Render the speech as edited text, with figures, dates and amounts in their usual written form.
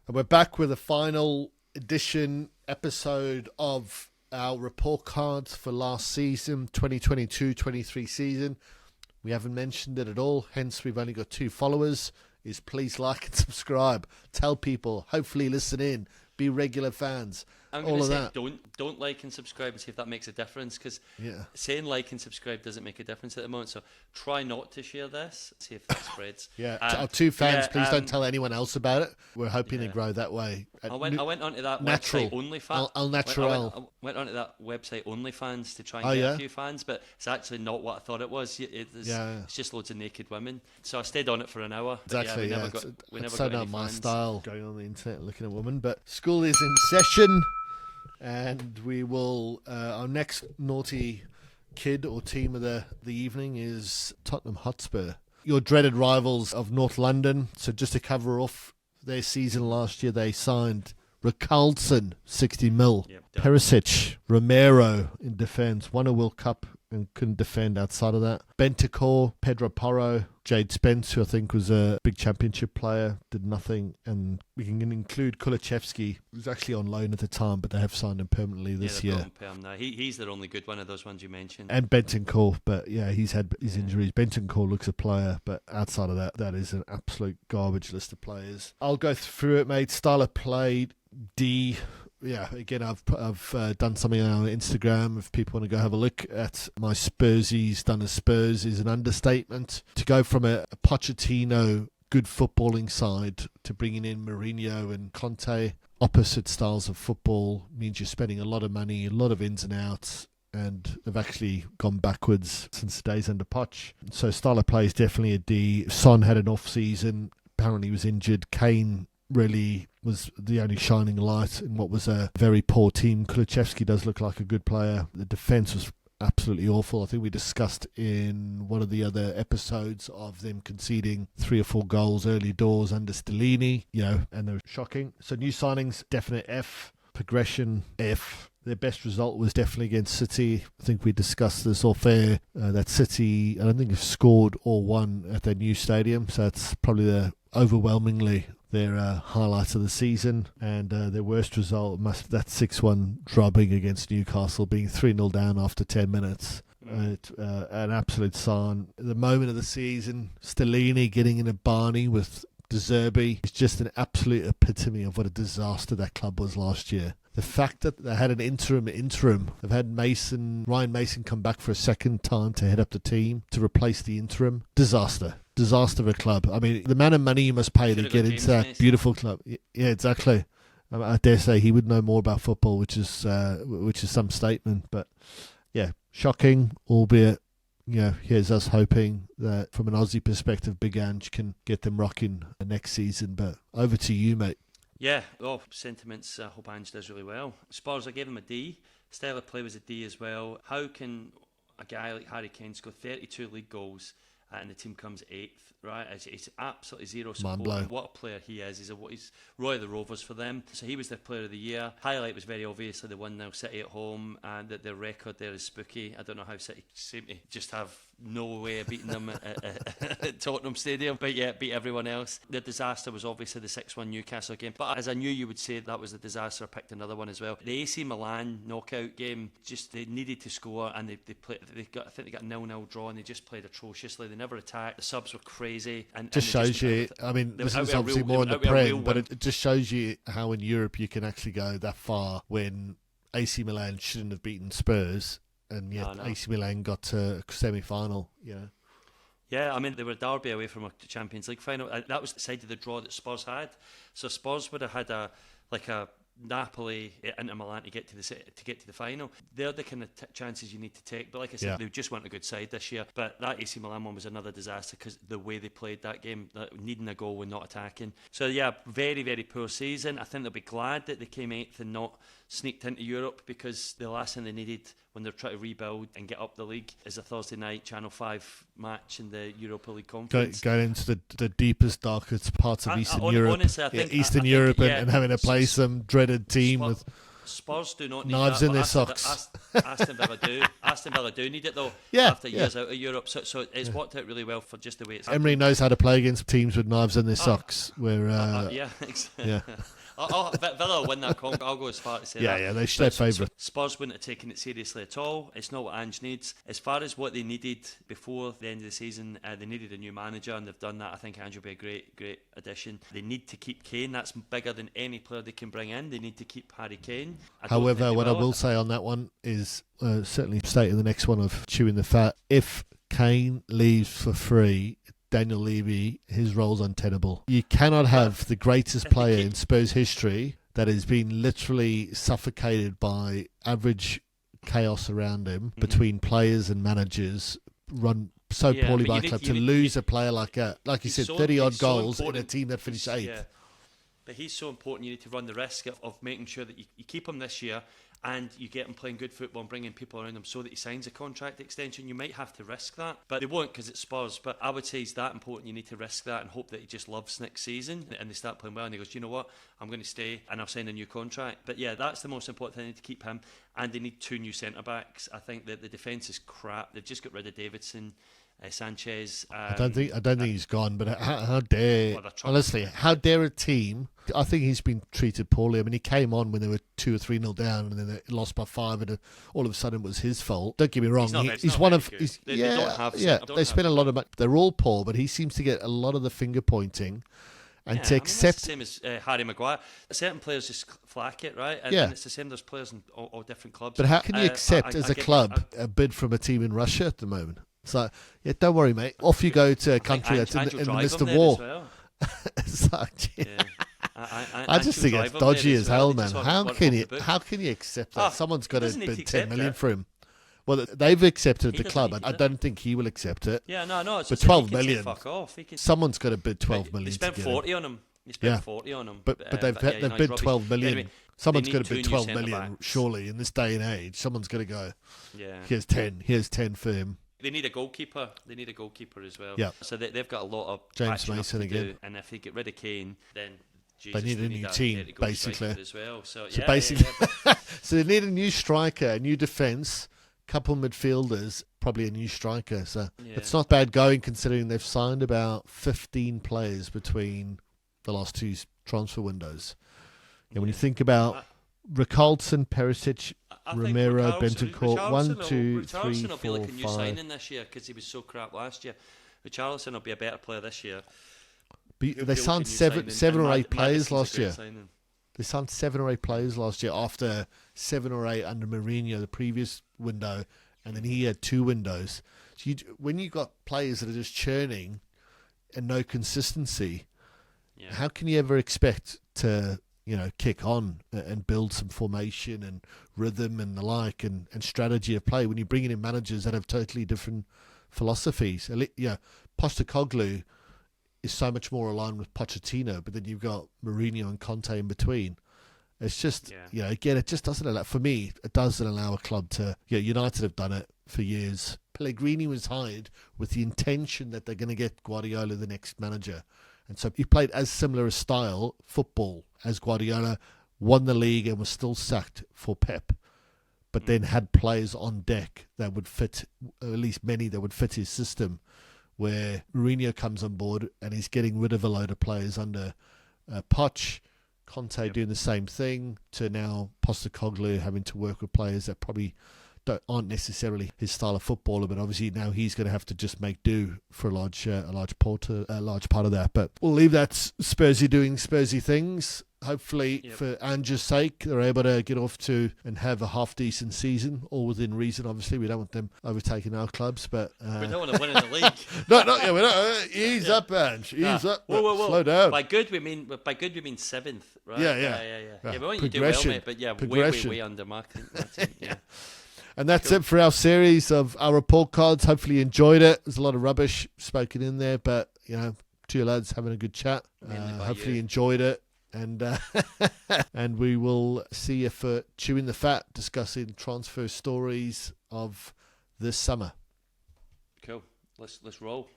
And we're back with a final edition episode of our report cards for last season, 2022-23 season. We haven't mentioned it at all, hence we've only got 2 followers. Is please like and subscribe. Tell people, hopefully listen in, be regular fans. I'm all going to of say that. don't like and subscribe and see if that makes a difference, because saying like and subscribe doesn't make a difference at the moment, so try not to share this, see if that spreads. Our 2 fans, please don't tell anyone else about it. We're hoping to grow that way. I went onto that natural. website OnlyFans. Al natural. I went onto that website OnlyFans to try and get a few fans, but it's actually not what I thought it was. It's just loads of naked women. So I stayed on it for an hour. Exactly. We never got not any my fans. style, going on the internet looking at women. But school is in session, and we will. Our next naughty kid or team of the evening is Tottenham Hotspur, your dreaded rivals of North London. So just to cover off their season last year, they signed Rickarlson, 60 mil. Perisic, Romero in defence, won a World Cup and couldn't defend outside of that. Bentancur, Pedro Porro, Jade Spence, who I think was a big championship player, did nothing. And we can include Kulichevsky, who was actually on loan at the time, but they have signed him permanently this year. He's their only good one of those ones you mentioned. And Bentancur, but he's had his injuries. Bentancur looks a player, but outside of that, that is an absolute garbage list of players. I'll go through it, mate. Style of play, D. Yeah, again, I've done something on Instagram. If people want to go have a look at my Spursies done as Spurs is an understatement. To go from a Pochettino good footballing side to bringing in Mourinho and Conte, opposite styles of football, means you're spending a lot of money, a lot of ins and outs, and they've actually gone backwards since the days under Poch. So style of play is definitely a D. Son had an off season. Apparently he was injured. Kane really was the only shining light in what was a very poor team. Kulichevsky does look like a good player. The defence was absolutely awful. I think we discussed in one of the other episodes of them conceding 3 or 4 goals early doors under Stellini, and they were shocking. So new signings, definite F. Progression, F. Their best result was definitely against City. I think we discussed this off air, that City, I don't think have scored or won at their new stadium, so that's probably overwhelmingly their highlights of the season. And their worst result that 6-1 drubbing against Newcastle, being 3-0 down after 10 minutes. An absolute sign. The moment of the season, Stellini getting in a Barney with De Zerbi is just an absolute epitome of what a disaster that club was last year. The fact that they had an interim, they've had Ryan Mason come back for a second time to head up the team to replace the interim. Disaster of a club. I mean, the amount of money you must pay to get into that beautiful club. Yeah, exactly. I dare say he would know more about football, which is some statement. But yeah, shocking, albeit. Here's us hoping that from an Aussie perspective, Big Ange can get them rocking next season. But over to you, mate. Yeah, sentiments. I hope Ange does really well. Spurs, I gave him a D. Style of play was a D as well. How can a guy like Harry Kane score 32 league goals and the team comes 8th, right? It's absolutely zero support. What a player he is. He's Roy of the Rovers for them. So he was their player of the year. Highlight was very obviously the 1-0 City at home, and that their record there is spooky. I don't know how City seem to just have no way of beating them at Tottenham Stadium, but yeah, beat everyone else. The disaster was obviously the 6-1 Newcastle game, but as I knew you would say that was the disaster, I picked another one as well. The AC Milan knockout game, just they needed to score, and I think they got a 0-0 draw, and they just played atrociously. They never attacked. The subs were crazy, and just shows you. I mean, this is obviously more in the Prem, but it just shows you how in Europe you can actually go that far when AC Milan shouldn't have beaten Spurs. And yet AC Milan got to semi-final, Yeah, I mean, they were a derby away from a Champions League final. That was the side of the draw that Spurs had. So Spurs would have had a Napoli into Milan to get to the final. They're the kind of chances you need to take. But like I said, they just weren't a good side this year. But that AC Milan one was another disaster because the way they played that game, needing a goal and not attacking. So yeah, very, very poor season. I think they'll be glad that they came 8th and not sneaked into Europe, because the last thing they needed when they're trying to rebuild and get up the league is a Thursday night Channel 5 match in the Europa League Conference. Going into the deepest, darkest parts of Eastern Europe. Honestly, I think Eastern Europe and having to play some dreaded team with Spurs do not need knives that, in but their socks. Aston Villa do. Aston Villa do need it though. Yeah, after years out of Europe, so it's worked out really well for just the way it's. Emery knows how to play against teams with knives in their socks. Where yeah, exactly. yeah. Villa will win that conk. I'll go as far to say that. Yeah, they should have favourite. Spurs wouldn't have taken it seriously at all. It's not what Ange needs. As far as what they needed before the end of the season, they needed a new manager, and they've done that. I think Ange will be a great addition. They need to keep Kane. That's bigger than any player they can bring in. They need to keep Harry Kane. However, what I will say on that one is certainly stating the next one of chewing the fat. If Kane leaves for free, Daniel Levy, his role's untenable. You cannot have the greatest player in Spurs history that has been literally suffocated by average chaos around him between players and managers, run so poorly by a club, to lose a player like that. Like you said, 30-odd goals in a team that finished 8th. Yeah. But he's so important, you need to run the risk of making sure that you keep him this year and you get him playing good football and bringing people around him so that he signs a contract extension. You might have to risk that, but they won't because it's Spurs. But I would say he's that important. You need to risk that and hope that he just loves next season and they start playing well and he goes, you know what, I'm going to stay and I'll sign a new contract. But yeah, that's the most important thing. They need to keep him, and they need 2 new centre-backs. I think that the defence is crap. They've just got rid of Davidson. Sanchez. I don't think he's gone. But how dare, honestly, how dare a team? I think he's been treated poorly. I mean, he came on when they were 2 or 3-0 down, and then they lost by 5, and all of a sudden it was his fault. Don't get me wrong. He's one of. They spend a lot of money. They're all poor, but he seems to get a lot of the finger pointing. And to accept... I mean, it's the same as Harry Maguire. Certain players just flack it, right? And it's the same. There's players in all different clubs. But how can you accept, as a club, a bid from a team in Russia at the moment? It's like, yeah, don't worry, mate. Off you go to a country that's in the midst of war. Well. It's like, I just think it's dodgy as hell, man. How can you accept that? Someone's got to bid 10 million for him. Well, they've accepted the club. I don't think he will accept it. Yeah, no. But 12 million. Fuck off. Someone's got to bid 12 million. They spent 40 on him. But they've bid 12 million. Anyway, someone's got to bid 12 million, surely, in this day and age. Someone's got to go, here's 10 for him. They need a goalkeeper. They need a goalkeeper as well. Yeah. So they've got a lot of James Mason again. And if they get rid of Kane, then they need a new team, basically. As well. So they need a new striker, a new defence, couple midfielders, probably a new striker. So it's not bad going, considering they've signed about 15 players between the last 2 transfer windows. And when you think about Richarlison, Perisic, Romero, Bentancur, 1, 2, 3, 4, 5. Richarlison will be like a new signing this year because he was so crap last year. Richarlison will be a better player this year. They signed 7 or 8 players last year. They signed 7 or 8 players last year after 7 or 8 under Mourinho the previous window, and then he had 2 windows. So when you got players that are just churning and no consistency, how can you ever expect to kick on and build some formation and rhythm and the like and strategy of play when you're bringing in managers that have totally different philosophies? Postecoglou is so much more aligned with Pochettino, but then you've got Mourinho and Conte in between. It's just, again, it just doesn't allow, for me, it doesn't allow a club to, United have done it for years. Pellegrini was hired with the intention that they're going to get Guardiola the next manager. And so he played as similar a style, football, as Guardiola, won the league and was still sacked for Pep, but then had players on deck that would fit, or at least many that would fit his system, where Mourinho comes on board and he's getting rid of a load of players under Poch, Conte doing the same thing, to now Postecoglou having to work with players that probably aren't necessarily his style of footballer, but obviously now he's going to have to just make do for a large part of that. But we'll leave that Spursy doing Spursy things. Hopefully, for Ange's sake, they're able to get off to and have a half-decent season, all within reason. Obviously, we don't want them overtaking our clubs, but we don't want to win in the league. We don't. Ease up, Ange. Ease up. Whoa. Slow down. By good we mean 7th, right? Yeah. We want you to do well, mate, but way under marketing. Yeah. And that's it for our series of our report cards. Hopefully you enjoyed it. There's a lot of rubbish spoken in there, but, 2 lads having a good chat. Hopefully you enjoyed it. And and we will see you for Chewing the Fat, discussing transfer stories of this summer. Cool. Let's roll.